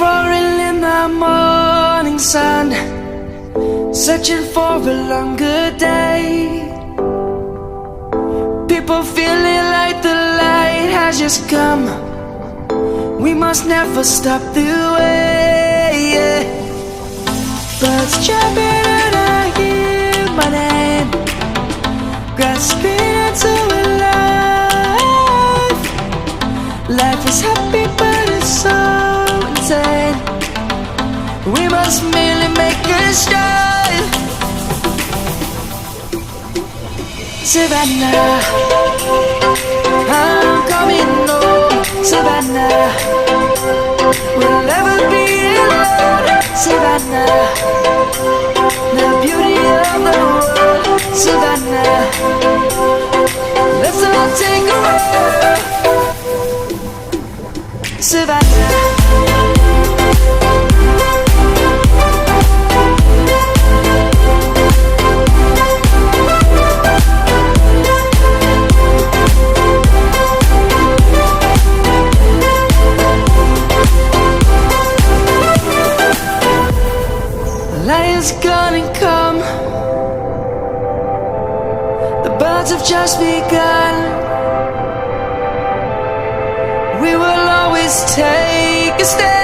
roaring in the morning sun, searching for a longer day. People feeling like the light has just come. We must never stop the way, yeah. Birds chirping and I hear my name, grasping into a life. Life is happy but it's so insane. We must merely make a start. Savannah, I'm coming home. Savannah, we'll never be alone. Savannah, the beauty of the world. Savannah, let's all take a ride. Savannah. Light is gonna come. The birds have just begun. We will always take a stand.